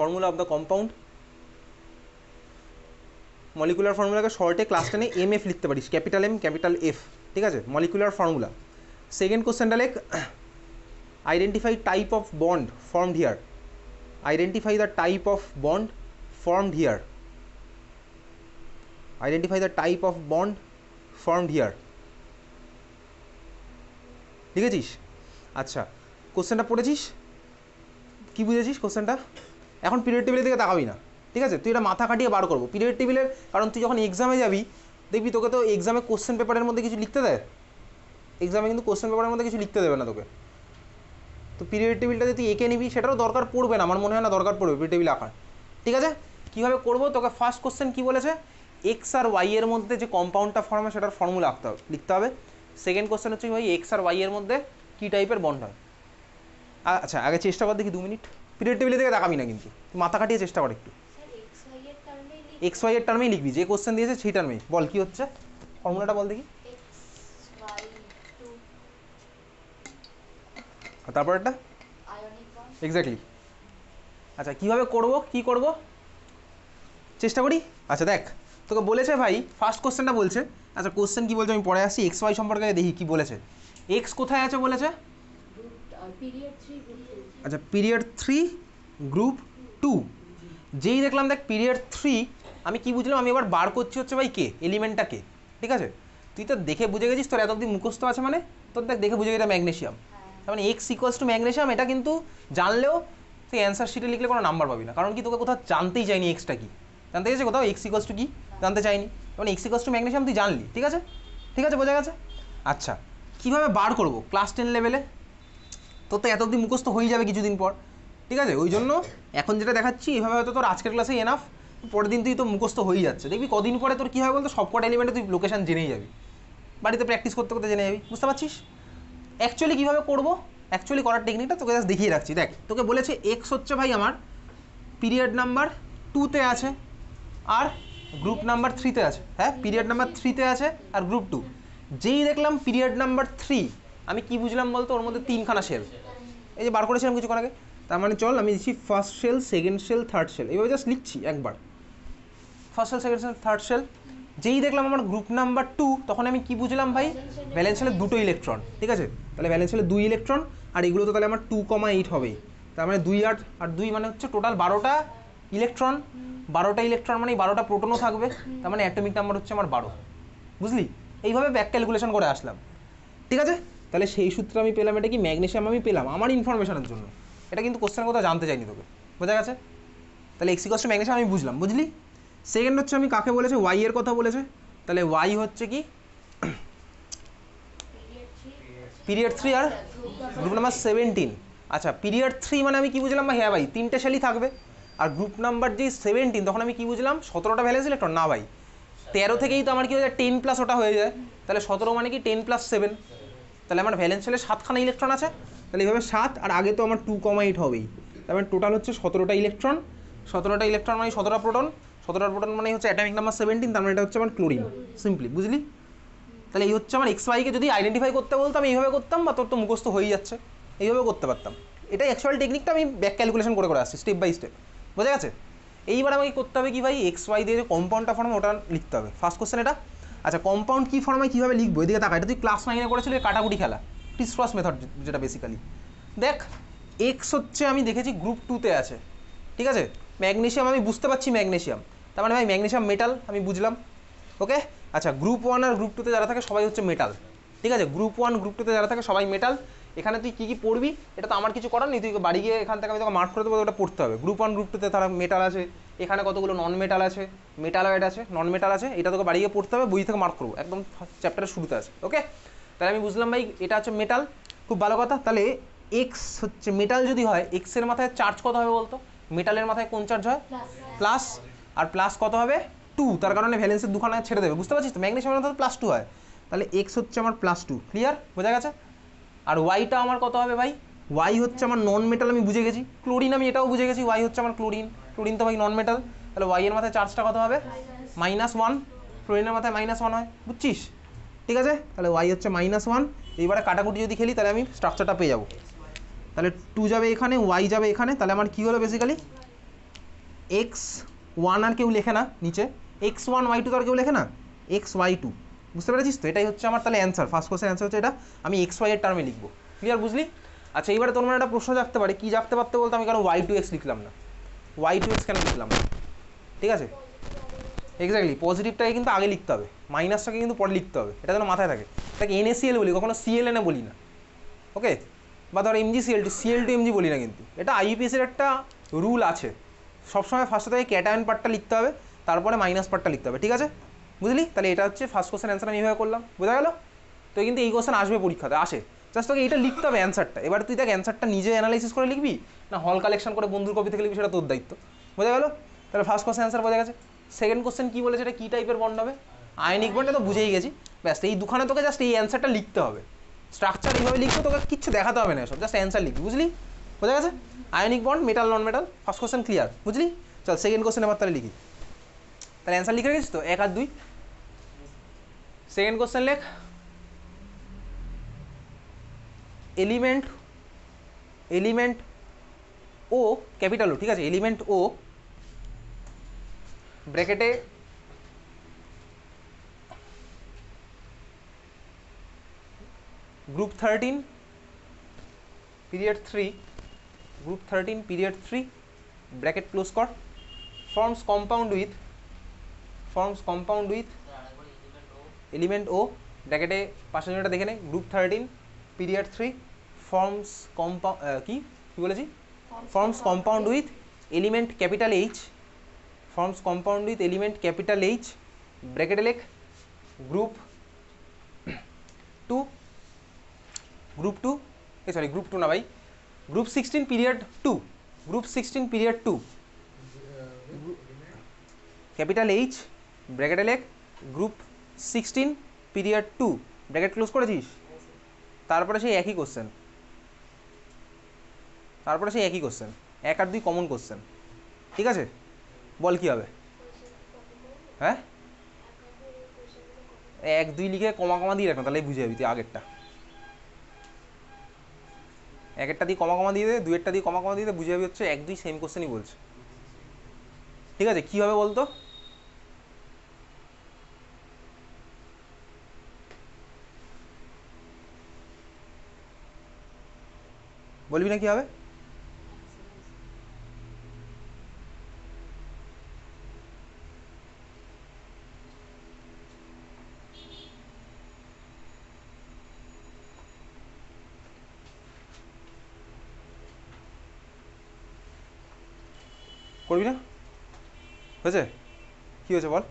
Formula of the compound, molecular ফর্মুলাকে শর্টে class 10-এ MF লিখতে পারিস, ক্যাপিটাল M ক্যাপিটাল F, ঠিক আছে, মলিকুলার ফর্মুলা। সেকেন্ড কোশ্চেনটা লেখ, identify type of bond formed here, identify the type of bond formed here, identify the type of bond formed here, লিখেছিস? আচ্ছা, কোশ্চেনটা পড়েছিস, কী বুঝেছিস কোশ্চেনটা? এখন পিরিয়ড টেবিলের দিকে তাকাবি না, ঠিক আছে, তুই এটা মাথা কাটিয়ে বার করবো পিরিয়ড টেবিলের, কারণ তুই যখন এক্সামে যাবি দেখবি তোকে তো এক্সামে কোশ্চেন পেপারের মধ্যে কিছু লিখতে দেয়, এক্সামে কিন্তু কোশ্চেন পেপারের মধ্যে কিছু লিখতে দেবে না তোকে। তো পিরিয়ড টেবিলটা যদি তুই এঁকে নিবি সেটারও দরকার পড়বে না, আমার মনে হয় না দরকার পড়বে পিরিয়ড টেবিল আঁকার, ঠিক আছে। কীভাবে করবো, তোকে ফার্স্ট কোশ্চেন কী বলেছে, এক্স আর ওয়াই এর মধ্যে যে কম্পাউন্ডটা ফর্ম হয় সেটার ফর্মুলা আঁকতে হবে, লিখতে হবে। সেকেন্ড কোশ্চেন হচ্ছে ভাই এক্স আর ওয়াই এর মধ্যে কী টাইপের বন্ড হয়। আচ্ছা আগে চেষ্টা কর দেখি 2 মিনিট, পিরিয়ড টেবিলের দিকে তাকাবি না কিন্তু, মাথা কাটিয়ে চেষ্টা কর একটু। এক্স ওয়াই এর টার্মেই লিখবি, যে কোশ্চেন দিয়েছে সেই টার্মেই বল কী হচ্ছে, ফর্মুলাটা বল দেখি। তারপর একটা এক্স্যাক্টলি। আচ্ছা কীভাবে করবো, কী করবো চেষ্টা করি। আচ্ছা দেখ তোকে বলেছে ভাই ফার্স্ট কোশ্চেনটা বলছে, আচ্ছা কোশ্চেন কী বলছে আমি পরে আসছি, এক্স ওয়াই সম্পর্কে দেখি কী বলেছে। এক্স কোথায় আছে বলেছে, আচ্ছা পিরিয়ড 3 গ্রুপ 2, যেই দেখলাম দেখ পিরিয়ড 3, আমি কি বুঝলাম, আমি এবার বার করছি হচ্ছে ভাই কে, এলিমেন্টটা কে, ঠিক আছে। তুই তো দেখে বুঝে গেছিস, তোর এত অব্দি মুখস্থ আছে মানে তোর দেখ দেখে বুঝে গেছে ম্যাগনেশিয়াম, তার মানে এক্স ইকুয়ালস টু ম্যাগনেশিয়াম, এটা কিন্তু জানলেও তুই অ্যান্সার শিটে লিখলে কোনো নাম্বার পাবি না, কারণ কি তোকে কোথাও জানতেই চাইনি এক্সটা কি, জানতে গেছে কোথাও এক্স ইকুয়ালস টু কি জানতে চাইনি, মানে এক্স ইকুয়ালস টু ম্যাগনেশিয়াম তুই জানলি, ঠিক আছে, ঠিক আছে বোঝা গেছে। আচ্ছা কীভাবে বার করবো ক্লাস 10 লেভেলে, তোর তো এত অব্দি মুখস্থ হয়ে যাবে কিছুদিন পর, ঠিক আছে, ওই জন্য এখন যেটা দেখাচ্ছি এভাবে হয়তো তোর আজকের ক্লাসে এনাফ, পরের দিন তুই তো মুখস্থ হয়ে যাচ্ছে, দেখবি কদিন পরে তোর কী হয় বলতো, সবকটা এলিমেন্টে তুই লোকেশন জেনেই যাবি, বাড়িতে প্র্যাকটিস করতে করতে জেনে যাবি, বুঝতে পারছিস। অ্যাকচুয়ালি কীভাবে করবো, অ্যাকচুয়ালি করার টেকনিকটা তোকে জাস্ট দেখিয়ে রাখছি। দেখ তোকে বলেছে এক্স হচ্ছে ভাই আমার পিরিয়ড নাম্বার 2-তে আছে আর গ্রুপ নাম্বার 3-তে আছে, হ্যাঁ পিরিয়ড নাম্বার 3-তে আছে আর গ্রুপ 2, যেই দেখলাম পিরিয়ড নাম্বার 3, আমি কি বুঝলাম বলতো, ওর মধ্যে 3খানা শেল, এই যে বার করেছিলাম কিছুক্ষণ আগে, তার মানে চল আমি দিচ্ছি first shell second shell third shell, এইভাবে জাস্ট লিখছি একবার, first shell second shell third shell. যেই দেখলাম আমার গ্রুপ নাম্বার 2, তখন আমি কি বুঝলাম ভাই, ভ্যালেন্স শেলে 2টো ইলেকট্রন, ঠিক আছে, তাহলে ভ্যালেন্স শেলে 2 ইলেকট্রন, আর এগুলো তো তাহলে আমার 2,8 হবেই, তার মানে 2 আর 2 মানে হচ্ছে টোটাল 12টা ইলেকট্রন, 12টা ইলেকট্রন মানে 12টা প্রোটনও থাকবে, তার মানে অ্যাটমিক নাম্বার হচ্ছে আমার 12, বুঝলি, এইভাবে ব্যাক ক্যালকুলেশন করে আসলাম, ঠিক আছে। তাহলে সেই সূত্রে আমি পেলাম, এটা কি ম্যাগনেশিয়াম আমি পেলাম আমার ইনফরমেশনের জন্য, এটা কিন্তু কোশ্চেন কথা জানতে চাইনি তোকে, বোঝা গেছে। তাহলে এক্স ইকুয়ালস টু ম্যাগনেশিয়াম আমি বুঝলাম, বুঝলি। সেকেন্ড হচ্ছে আমি কাকে বলেছে, ওয়াই এর কথা বলেছে, তাহলে ওয়াই হচ্ছে কি পিরিয়ড 3 আর গ্রুপ নাম্বার 17, আচ্ছা পিরিয়ড 3 মানে আমি কি বুঝলাম, হ্যাঁ ভাই 3টে শেলই থাকবে, আর গ্রুপ নাম্বার যে 17 তখন আমি কি বুঝলাম 17টা ভ্যালেন্স ইলেকট্রন, না ভাই 13 থেকেই তো আমার কি হয়ে যায় 10 প্লাস ওটা হয়ে যায়, তাহলে 17 মানে কি 10 প্লাস 7, তাহলে আমার ভ্যালেন্স শেলে 7খানা ইলেকট্রন আছে, তাহলে এইভাবে 7 আর আগে তো আমার 2,8 হবেই, তার মানে টোটাল হচ্ছে 17টা ইলেকট্রন, 17টা ইলেকট্রন মানে 17টা প্রোটন, 17টা প্রোটন মানে হচ্ছে অ্যাটমিক নাম্বার 17, তার মানে এটা হচ্ছে আমার ক্লোরিন, সিম্পলি বুঝলি। তাহলে এই হচ্ছে আমার এক্স ওয়াইকে যদি আইডেন্টিফাই করতে বলতাম এইভাবে করতাম, বা তোর তো মুখস্থ হয়েই যাচ্ছে, এইভাবে করতে পারতাম, এটাই অ্যাকচুয়াল টেকনিকটা আমি ব্যাক ক্যালকুলেশন করে করে আসছি স্টেপ বাই স্টেপ, বোঝা গেছে। এইবার আমাকে করতে হবে কি ভাই, এক্স ওয়াই দিয়ে যে কম্পাউন্ডটা ফর্ম ওটা লিখতে হবে, ফার্স্ট কোশ্চেন এটা। আচ্ছা কম্পাউন্ড কী ফর্মে কীভাবে লিখবো, এদিকে টাকা, এটা তুই ক্লাস 9-এ করেছিল কাটাকুটি খেলা, ক্রিস ক্রস মেথড যেটা বেসিক্যালি। দেখ এক্স হচ্ছে আমি দেখেছি গ্রুপ 2-তে আছে, ঠিক আছে, ম্যাগনেশিয়াম আমি বুঝতে পারছি ম্যাগনেশিয়াম, তার মানে ভাই ম্যাগনেশিয়াম মেটাল আমি বুঝলাম, ওকে। আচ্ছা গ্রুপ 1 আর গ্রুপ 2-তে যারা থাকে সবাই হচ্ছে মেটাল, ঠিক আছে, গ্রুপ 1 গ্রুপ 2-তে যারা থাকে সবাই মেটাল। এখানে তুই কী কী পড়বি এটা তো আমার কিছু করার নেই, তুই বাড়ি গিয়ে এখান থেকে আমি তোকে মার্ক করে দেবো, ওটা পড়তে হবে। গ্রুপ 1 গ্রুপ 2-তে তারা মেটাল আছে, এখানে কতগুলো নন মেটাল আছে, মেটালয়েড আছে, নন মেটাল আছে, এটা তোকে বাড়ি গিয়ে পড়তে হবে, বই থেকে মার্ক করবো, একদম চ্যাপ্টারের শুরুতে আছে, ওকে। তাহলে আমি বুঝলাম ভাই এটা হচ্ছে মেটাল, খুব ভালো কথা। তাহলে এক্স হচ্ছে মেটাল যদি হয়, এক্সের মাথায় চার্জ কত হবে বলতো, মেটালের মাথায় কোন চার্জ হয়, প্লাস, আর প্লাস কত হবে 2, তার কারণে ভ্যালেন্সের দুখানা ছেড়ে দেবে, বুঝতে পারছিস তো, ম্যাগনেশিয়ামের মাথায় +2 হয়, তাহলে এক্স হচ্ছে আমার +2, ক্লিয়ার, বোঝা গেছে। আর ওয়াইটা আমার কত হবে ভাই, ওয়াই হচ্ছে আমার নন মেটাল আমি বুঝে গেছি, ক্লোরিন আমি এটাও বুঝে গেছি, ওয়াই হচ্ছে আমার ক্লোরিন, ক্লোরিন তো ভাই নন মেটাল, তাহলে ওয়াই এর মাথায় চার্জটা কত হবে -1, ক্লোরিনের মাথায় -1 হয়, বুঝছিস, ঠিক আছে। তাহলে ওয়াই হচ্ছে -1, এইবারে কাটাকুটি যদি খেলি তাহলে আমি স্ট্রাকচারটা পেয়ে যাবো, তাহলে 2 যাবে এখানে, ওয়াই যাবে এখানে, তাহলে আমার কী হলো বেসিক্যালি x1 আর কেউ লেখে না নিচে, x1 y2 তো আর কেউ লেখে না, xy2, বুঝতে পেরেছিস তো? এটাই হচ্ছে আমার তাহলে অ্যান্সার, ফার্স্ট কোশ্চেন অ্যান্সার হচ্ছে এটা, আমি xy এর টার্মে লিখবো। ক্লিয়ার, বুঝলি? আচ্ছা এইবারে তোর মানে একটা প্রশ্ন জাগতে পারে, কি জাগতে পারতে বলতে, আমি কেন y2x লিখলাম না, y2x কেন লিখলাম না? ঠিক আছে, এক্স্যাক্টলি, পজিটিভটাকে কিন্তু আগে লিখতে হবে, মাইনাসটাকে কিন্তু পরে লিখতে হবে, এটা যেন মাথায় থাকে। তাকে NaCl বলি, কখনো ClN বলি না, ওকে? বা ধর MgCl2, Cl2Mg বলি না, কিন্তু এটা IUPAC এর একটা রুল আছে, সবসময় ফার্স্টে থেকে ক্যাটায়ন পার্টটা লিখতে হবে, তারপরে মাইনাস পার্টটা লিখতে হবে, ঠিক আছে? বুঝলি? তাহলে এটা হচ্ছে ফার্স্ট কোশ্চেন অ্যান্সার আমি এইভাবে করলাম, বোঝা গেল? তো কিন্তু এই কোশ্চেন আসবে পরীক্ষাতে, আসে, জাস্ট তোকে এইটা লিখতে হবে অ্যান্সারটা। এবার তুই দেখ অ্যান্সারটা নিজে অ্যানালাইসিস করে লিখবি না হল কালেকশন করে বন্ধুর কপি থেকে লিখবি, সেটা তোর দায়িত্ব, বোঝা গেল? তাহলে ফার্স্ট কোশ্চেন অ্যান্সার বোঝা গেছে। সেকেন্ড কোশ্চেন কী বলেছে, এটা কী টাইপের বন্ড হবে? আয়নিক বন্ড, তো বুঝেই গেছি, ব্যাস এই দুখানে তোকে জাস্ট এই অ্যান্সারটা লিখতে হবে, স্ট্রাকচার এইভাবে লিখবো, তোকে কিচ্ছু দেখাতে হবে না, সব জাস্ট অ্যান্সার লিখবি, বুঝলি? বোঝা গেছে? আয়নিক বন্ড, মেটাল নন মেটাল, ফার্স্ট কোশ্চেন ক্লিয়ার, বুঝলি? চল সেকেন্ড কোশ্চেন এবার তাহলে লিখি, তাহলে অ্যান্সার লিখে রেখেছিস তো 1 আর 2। সেকেন্ড কোশ্চেন লেখ, এলিমেন্ট ও, ক্যাপিটাল ও, ঠিক আছে, এলিমেন্ট ও ব্র্যাকেটে group 13 period 3, group 13 period 3 bracket close কর, forms compound with element O ব্র্যাকেটে পাশের জনটা দেখে নে, গ্রুপ 13 পিরিয়ড 3 ফর্মস কি বলেছি, forms compound with element capital H, forms compound with element capital H ব্র্যাকেটে লেখ গ্রুপ 2, গ্রুপ 2, সরি গ্রুপ 2 না ভাই, group 16 period 2, group 16 period 2 capital H ব্র্যাকেটে লেখ গ্রুপ 16 পিরিয়ড 2 ব্র্যাকেট ক্লোজ করেছিস। তারপরে সেই একই কোশ্চেন, 1 আর 2 কমন কোশ্চেন, ঠিক আছে? বল কী হবে? হ্যাঁ 1 2 লিখে কমা দিয়ে রাখো, তাহলে বুঝে যাবি তুই আগেরটা, 1 দিয়ে কমা দিয়ে দে, 2 দিয়ে কমা দিয়ে দে, বুঝে যাবি হচ্ছে 1 2 সেম কোশ্চেনই বলছে, ঠিক আছে? কী হবে বলতো? বলবি না কি হবে? করবি না? হয়েছে? কী হয়েছে বল?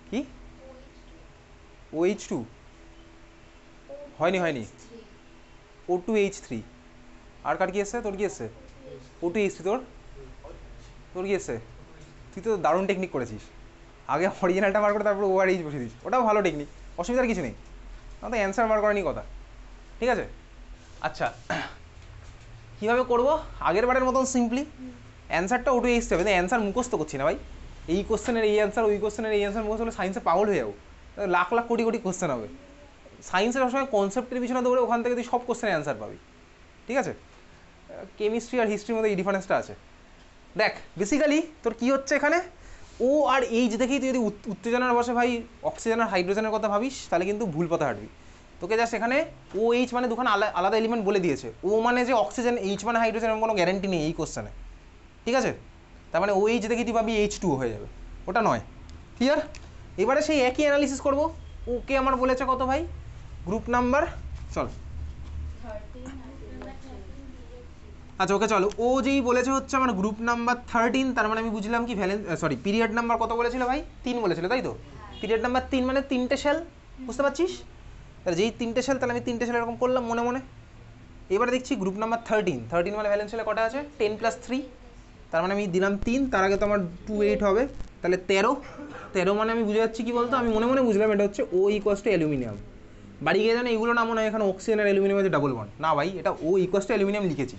কি OH2 হয়নি, O2H3, আর কার কি এসছে? তোর কি এসছে? O2H3, তোর কি এসছে? তুই তো দারুণ টেকনিক করেছিস, আগে অরিজিনালটা বার করে তারপর ORH বসে দিস, ওটাও ভালো টেকনিক, অসুবিধার কিছু নেই, আমাদের অ্যান্সার বার করানি কথা, ঠিক আছে? আচ্ছা কীভাবে করবো? আগের বারের মতন সিম্পলি অ্যান্সারটা O2H3 হবে, অ্যান্সার মুখস্থ করছি না ভাই, এই কোশ্চেনের এই অ্যান্সার, ওই কোশ্চেনের এই অ্যান্সার মুখস্থ হলে সায়েন্সে পাগল হয়ে যাবো, লাখ কোটি কোশ্চেন হবে। সায়েন্সের সবসময় কনসেপ্টের পিছনে দৌড়ে ওখান থেকে তুই সব কোশ্চেনের অ্যান্সার পাবি, ঠিক আছে? কেমিস্ট্রি আর হিস্ট্রির মধ্যে এই ডিফারেন্সটা আছে। দেখ বেসিক্যালি তোর কী হচ্ছে এখানে, ও আর এইচ দেখেই তুই যদি উত্তেজনার বসে ভাই অক্সিজেন আর হাইড্রোজেনের কথা ভাবিস, তাহলে কিন্তু ভুল পথে হাঁটবি। তোকে জাস্ট এখানে OH মানে দুখানে আলাদা এলিমেন্ট বলে দিয়েছে, ও মানে যে অক্সিজেন, এইচ মানে হাইড্রোজেন, এমন কোনো গ্যারেন্টি নেই এই কোশ্চেনে, ঠিক আছে? তার মানে OH দেখে তুই ভাবি H2O হয়ে যাবে, ওটা নয়, ক্লিয়ার? এবারে সেই একই অ্যানালিসিস করবো, ওকে আমার বলেছে কত ভাই, গ্রুপ নাম্বার, চল আচ্ছা ওকে চলো, ও যেই বলেছে হচ্ছে আমার গ্রুপ নাম্বার 13, তার মানে আমি বুঝলাম কি পিরিয়ড নাম্বার কত বলেছিল ভাই? 3 বলেছিল, তাই তো? পিরিয়ড নাম্বার 3 মানে 3টে সেল, বুঝতে পারছিস? তাহলে যেই 3টে সেল, তাহলে আমি 3টে সেল এরকম করলাম মনে। এবারে দেখছি গ্রুপ নাম্বার 13 মানে ভ্যালেন্স সেলে কটা আছে? 10 + 3, তার মানে আমি দিলাম 3, তার আগে তো আমার 2 8 হবে, তাহলে 13 মানে আমি বুঝে যাচ্ছি কি বলতো, আমি মনে বুঝলাম এটা হচ্ছে O = অ্যালুমিনিয়াম। বাড়ি গিয়ে জানো এইগুলো না মনে হয় এখানে অক্সিজেন আর অ্যালুমিনিয়াম আছে ডাবল বন্ড, না ভাই এটা O = অ্যালুমিনিয়াম লিখেছি,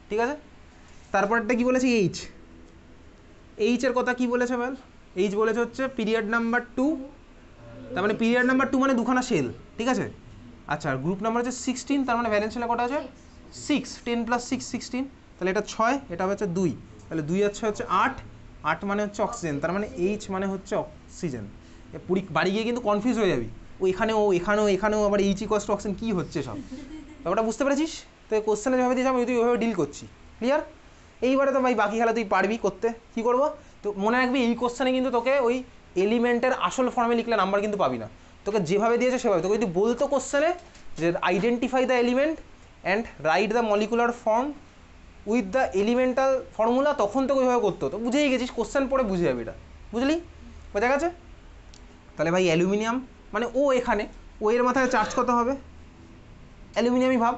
ঠিক আছে? তারপরটা কি বলেছে? এইচ এর কথা কি বলেছে বল? এইচ বলেছে হচ্ছে পিরিয়ড নাম্বার 2, তার মানে পিরিয়ড নাম্বার 2 মানে দুখানা সেল, ঠিক আছে? আচ্ছা আর গ্রুপ নাম্বার হচ্ছে 16, তার মানে ভ্যালেন্স সেলে কটা আছে? 6, 10 + 6 16, তাহলে এটা 6, এটা হচ্ছে 2, তাহলে 2 হচ্ছে 8, 8 মানে হচ্ছে অক্সিজেন, তার মানে এইচ মানে হচ্ছে অক্সিজেন। বাড়ি গিয়ে কিন্তু কনফিউজ হয়ে যাবি, ও এখানেও এখানেও এখানেও আবার এইচ ইকোয়াস টু অক্সিজেন, কী হচ্ছে সব, ব্যাপারটা বুঝতে পেরেছিস? তো এই কোশ্চেনে যেভাবে দিয়েছি আমি ওইভাবে ডিল করছি, ক্লিয়ার? এইবারে তো ভাই বাকি খেলা তুই পারবি করতে, কী করবো? তো মনে রাখবি এই কোশ্চেনে কিন্তু তোকে ওই এলিমেন্টের আসল ফর্মে লিখলে নাম্বার কিন্তু পাবি না, তোকে যেভাবে দিয়েছে সেভাবে। তোকে যদি বলতো কোশ্চেনে যে identify the element and write the molecular form with the elemental formula, তখন তোকে ওইভাবে করতে হতো। বুঝেই গেছিস, কোশ্চেন পড়ে বুঝে যাবি এটা, বুঝলি? বোঝা গেছে? তাহলে ভাই অ্যালুমিনিয়াম মানে ও, এখানে ও এর মাথায় চার্জ কত হবে? অ্যালুমিনিয়ামই ভাব,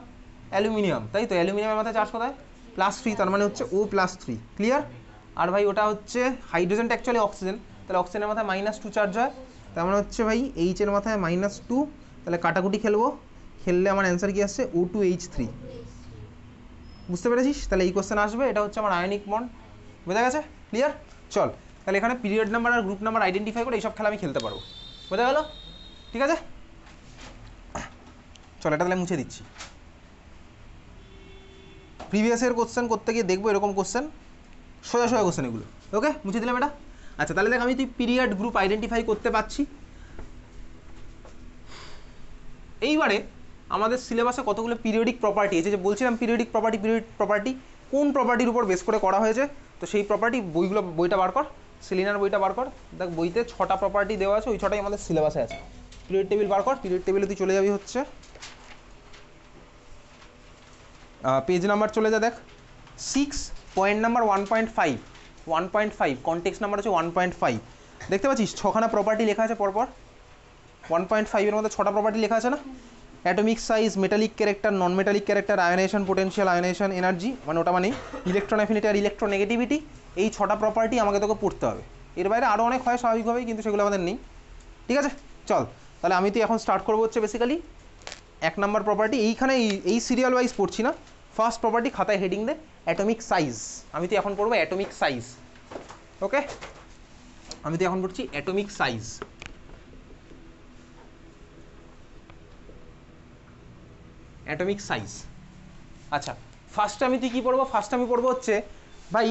অ্যালুমিনিয়াম, তাই তো? অ্যালুমিনিয়ামের মাথায় চার্জ কোথায়? +3, তার মানে হচ্ছে O+3, ক্লিয়ার? আর ভাই ওটা হচ্ছে হাইড্রোজেনটা অ্যাকচুয়ালি অক্সিজেন, তাহলে অক্সিজেনের মাথায় -2 চার্জ হয়, তার মানে হচ্ছে ভাই এইচ এর মাথায় -2, তাহলে কাটাকুটি খেলবো, খেললে আমার অ্যান্সার কী আসছে? O2H3, বুঝতে পেরেছিস? তাহলে এই কোশ্চেন আসবে, এটা হচ্ছে আমার আয়নিক বন্ড। বোঝা গেছে? ক্লিয়ার? চল তাহলে এখানে পিরিয়ড নাম্বার আর গ্রুপ নাম্বার আইডেন্টিফাই করে এইসব খেলা আমি খেলতে পারবো। বোঝা গেল? ঠিক আছে, চল এটা তাহলে মুছে দিচ্ছি। প্রিভিয়াস ইয়ার কোশ্চেন করতে গিয়ে দেখবো এরকম কোশ্চেন, সোজা সোজা কোশ্চেন এগুলো। ওকে, মুছে দিলাম এটা। আচ্ছা তাহলে দেখ, আমি তুই পিরিয়ড গ্রুপ আইডেন্টিফাই করতে পারছি। এইবারে আমাদের সিলেবাসে কতগুলো পিরিয়ডিক প্রপার্টি আছে, যে বলছিলাম পিরিয়ডিক প্রপার্টি কোন প্রপার্টির উপর বেস করে করা হয়েছে, তো সেই প্রপার্টি বইটা বার কর, সেলিনার বইটা বার কর। দেখ বইতে 6টা প্রপার্টি দেওয়া আছে, ওই 6টাই আমাদের সিলেবাসে আছে। পিরিয়ড টেবিল বার কর, পিরিয়ড টেবিলে তুই চলে যাবি হচ্ছে পেজ নাম্বার, চলে যা, দেখ 6 পয়েন্ট নাম্বার 1.5 কনটেক্সট নাম্বার হচ্ছে 1.5। দেখতে পাচ্ছিস 6খানা প্রপার্টি লেখা আছে পরপর, 1.5 এর মধ্যে 6টা প্রপার্টি লেখা আছে না? Atomic size, metallic character, non metallic character, ionisation potential, ionisation energy, মানে ওটা মানে ইলেকট্রন অ্যাফিনিটি আর ইলেকট্রোনেগেটিভিটি। এই 6টা প্রপার্টি আমাকে তোকে পড়তে হবে। এর বাইরে আরও অনেক হয় স্বাভাবিকভাবেই, কিন্তু সেগুলো আমাদের নেই। ঠিক আছে, চল তাহলে আমি তো এখন স্টার্ট করবো হচ্ছে বেসিক্যালি 1 নাম্বার প্রপার্টি। এইখানে এই সিরিয়াল ওয়াইজ পড়ছি না, ফার্স্ট প্রপার্টি খাতায় হেডিং দে অ্যাটমিক সাইজ। আমি তো এখন পড়বো অ্যাটমিক সাইজ। ওকে, আমি তো এখন পড়ছি অ্যাটমিক সাইজ। Atomic size. আচ্ছা, ফার্স্টে আমি তুই কী পড়বো? ফার্স্ট আমি পড়বো হচ্ছে ভাই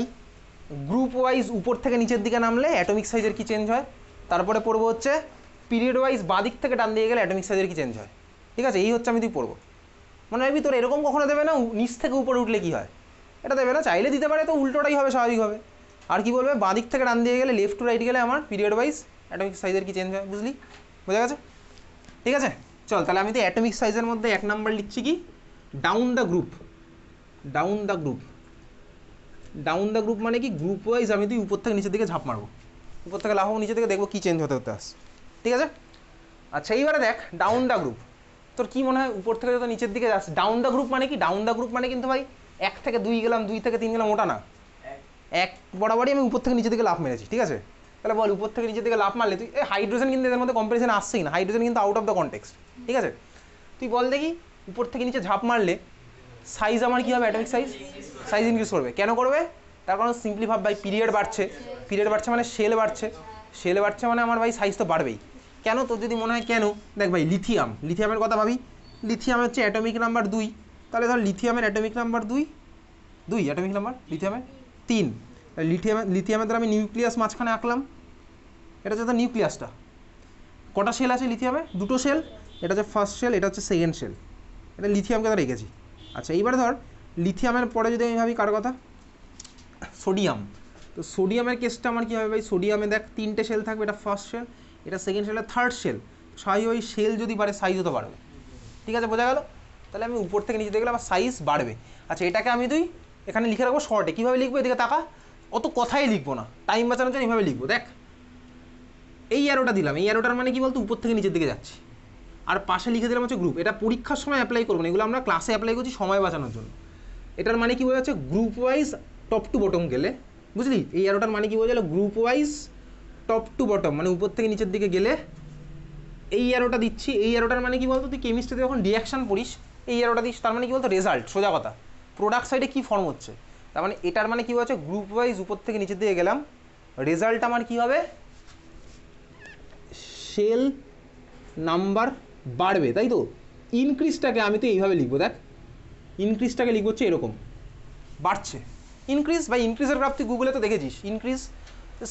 গ্রুপ ওয়াইজ উপর থেকে নিচের দিকে নামলে অ্যাটমিক সাইজের কী চেঞ্জ হয়। তারপরে পড়বো হচ্ছে পিরিয়ড ওয়াইজ বাঁ দিক থেকে ডান দিকে গেলে অ্যাটমিক সাইজের কী চেঞ্জ হয়। ঠিক আছে, এই হচ্ছে আমি তুই পড়বো। মনে রাখবি তোর এরকম কখনো দেবে না নিচ থেকে উপরে উঠলে কী হয়, এটা দেবে না। চাইলে দিতে পারে, তো উল্টোটাই হবে স্বাভাবিকভাবে। আর কি বলবে, বাঁ দিক থেকে ডান দিকে গেলে, লেফট টু রাইট গেলে আমার পিরিয়ড ওয়াইজ অ্যাটমিক সাইজের কী চেঞ্জ হয়, বুঝলি? বোঝা গেছে? ঠিক আছে, চল তাহলে আমি তো অ্যাটমিক সাইজের মধ্যে 1 নাম্বার লিখছি কি, down the group. Down the group, down the group মানে কি, গ্রুপ ওয়াইজ আমি তুই উপর থেকে নিচের দিকে ঝাঁপ মারবো, উপর থেকে লাফাবো, নিচে থেকে দেখবো কী চেঞ্জ হতে হতে আস। ঠিক আছে, আচ্ছা এইবারে দেখ ডাউন দ্য গ্রুপ, তোর কী মনে হয় উপর থেকে যত নিচের দিকে যাচ্ছে? ডাউন দ্য গ্রুপ মানে কি? ডাউন দ্য গ্রুপ মানে কিন্তু ভাই 1 থেকে 2 গেলাম, 2 থেকে 3 গেলাম, ওটা না, 1 বরাবরই আমি উপর থেকে নিচের দিকে লাফ মেরেছি। ঠিক আছে, তাহলে বল উপর থেকে নিচের দিকে লাফ মারলে তুই, হাইড্রোজেন কিন্তু এদের মধ্যে কম্পারিজনে আসছেই না, হাইড্রোজেন কিন্তু আউট অফ দ্য কনটেক্সট। ঠিক আছে, তুই বল দেখি উপর থেকে নিচে ঝাঁপ মারলে সাইজ আমার কী হবে? অ্যাটমিক সাইজ ইনক্রিজ করবে। কেন করবে? তার কারণ সিম্পলি ভাব ভাই, পিরিয়ড বাড়ছে, পিরিয়ড বাড়ছে মানে শেল বাড়ছে, শেল বাড়ছে মানে আমার ভাই সাইজ তো বাড়বেই। কেন? তোর যদি মনে হয় কেন, দেখ ভাই লিথিয়ামের কথা ভাবি, লিথিয়াম হচ্ছে অ্যাটমিক নাম্বার 2, তাহলে ধর লিথিয়ামের অ্যাটমিক নাম্বার 2, অ্যাটমিক নাম্বার লিথিয়ামের 3, লিথিয়ামের দ্বারা আমি নিউক্লিয়াস মাঝখানে আঁকলাম, এটা হচ্ছে নিউক্লিয়াসটা। কটা শেল আছে লিথিয়ামে? 2টো শেল, এটা হচ্ছে ফার্স্ট শেল, এটা হচ্ছে সেকেন্ড শেল, এটা লিথিয়ামকে ধর রেখেছি। আচ্ছা এইবার ধর লিথিয়ামের পরে যদি আমি ভাবি কার কথা, সোডিয়াম, তো সোডিয়ামের কেসটা আমার কী হবে ভাই? সোডিয়ামে দেখ 3টে শেল থাকবে, এটা ফার্স্ট শেল, এটা সেকেন্ড শেল, এটা থার্ড শেল। স্বাভাবিক ওই শেল যদি বাড়ে সাইজও তো বাড়বে। ঠিক আছে, বোঝা গেল? তাহলে আমি উপর থেকে নিচে দেখলে আমার সাইজ বাড়বে। আচ্ছা এটাকে আমি তুই এখানে লিখে রাখবো শর্টে। কীভাবে লিখবো? এদিকে তাকা, অত কথাই লিখবো না, টাইম বাঁচানোর জন্য এইভাবে লিখবো। দেখ এই অ্যারোটা দিলাম, এই অ্যারোটার মানে কি বলতো, উপর থেকে নিচের দিকে যাচ্ছি। আর পাশে লিখে দিলাম হচ্ছে গ্রুপ। এটা পরীক্ষার সময় অ্যাপ্লাই করবো না, এগুলো আমরা ক্লাসে অ্যাপ্লাই করছি সময় বাঁচানোর জন্য। এটার মানে কি বোঝা যাচ্ছে? Group wise top to bottom গেলে, বুঝলি? এই অ্যারোটার মানে কি বোঝা গেল? Group wise top to bottom, মানে উপর থেকে নিচের দিকে গেলে এই অ্যারোটা দিচ্ছি। এই অ্যারোটার মানে কি বলতো, তুই কেমিস্ট্রিতে যখন রিয়াকশান পড়িস এই অ্যারোটা দিস, তার মানে কি বলতো, রেজাল্ট, সোজা কথা, প্রোডাক্ট সাইডে কী ফর্ম হচ্ছে। তার মানে এটার মানে কী হচ্ছে, গ্রুপ ওয়াইজ উপর থেকে নিচের দিকে গেলাম, রেজাল্ট আমার কী হবে? শেল নাম্বার বাড়বে, তাই তো? ইনক্রিজটাকে আমি তো এইভাবে লিখবো, দেখ ইনক্রিজটাকে লিখবো হচ্ছে এরকম, বাড়ছে, ইনক্রিজ বা ইনক্রিজের গ্রাফ তুই গুগলে তো দেখেছিস, ইনক্রিজ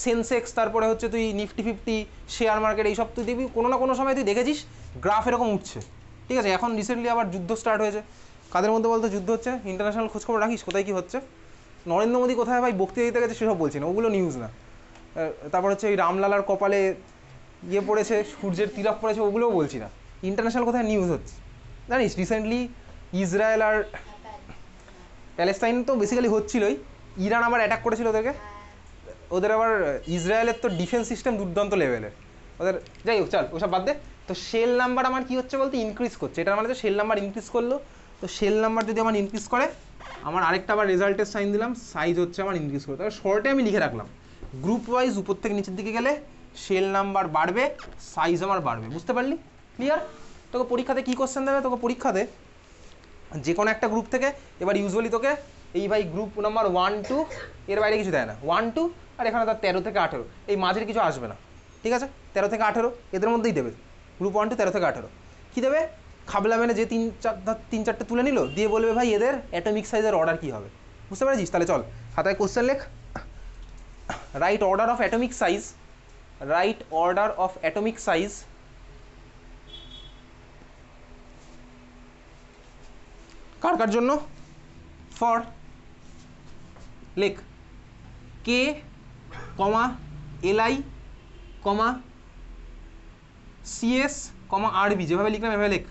সেন্সেক্স, তারপরে হচ্ছে তুই নিফটি 50 শেয়ার মার্কেট এইসব তুই দেখবি কোনো না কোনো সময় তুই দেখেছিস গ্রাফ এরকম উঠছে, ঠিক আছে। এখন রিসেন্টলি আবার যুদ্ধ স্টার্ট হয়েছে, কাদের মধ্যে বলতো যুদ্ধ হচ্ছে, ইন্টারন্যাশনাল খোঁজখবর রাখিস কোথায় কী হচ্ছে, নরেন্দ্র মোদী কোথায় ভাই বক্তৃতা দিতে গেছে সেসব বলছি না, ওগুলো নিউজ না। তারপর হচ্ছে ওই রামলালার কপালে ইয়ে পড়েছে, সূর্যের তিলক পড়েছে, ওগুলোও বলছি না, ইন্টারন্যাশনাল কোথায় নিউজ হচ্ছে জানিস। রিসেন্টলি ইসরায়েল আর প্যালেস্তাইন তো বেসিক্যালি হচ্ছিলই, ইরান আবার অ্যাটাক করেছিল ওদেরকে, ওদের আবার ইসরায়েলের তো ডিফেন্স সিস্টেম দুর্দান্ত লেভেলের ওদের, যাই হোক চল ওসব বাদ দে। তো সেল নাম্বার আমার কী হচ্ছে বলতে ইনক্রিজ করছে, এটার মানে তো সেল নাম্বার ইনক্রিজ করলো, তো সেল নাম্বার যদি আমার ইনক্রিজ করে আমার আরেকটা আবার রেজাল্টের সাইন দিলাম, সাইজ হচ্ছে আমার ইনক্রিজ করে, তাহলে শর্টে আমি লিখে রাখলাম গ্রুপ ওয়াইজ উপর থেকে নিচের দিকে গেলে সেল নাম্বার বাড়বে, সাইজ আমার বাড়বে, বুঝতে পারলি? ক্লিয়ার? তোকে পরীক্ষাতে কী কোশ্চেন দেবে, তোকে পরীক্ষাতে যে কোনো একটা গ্রুপ থেকে, এবার ইউজুয়ালি তোকে এই ভাই গ্রুপ নাম্বার 1 2 এর বাইরে কিছু দেয় না, 1 2 আর এখানে তার 13 থেকে 18, এই মাঝের কিছু আসবে না, ঠিক আছে। 13 থেকে 18 এদের মধ্যেই দেবে, গ্রুপ 1 2 13 থেকে 18 কী দেবে, খাবলা মেনে যে 3-4টে তুলে নিল, দিয়ে বলবে ভাই এদের অ্যাটমিক সাইজের অর্ডার কী হবে, বুঝতে পেরেছিস? তাহলে চল খাতায় কোশ্চেন লেখ, right order of atomic size, right order of atomic size কার কার জন্য, ফর লেখ কে কমা এলআই কমা সিএস কমা আরবি, যেভাবে লিখলাম এভাবে লেখ,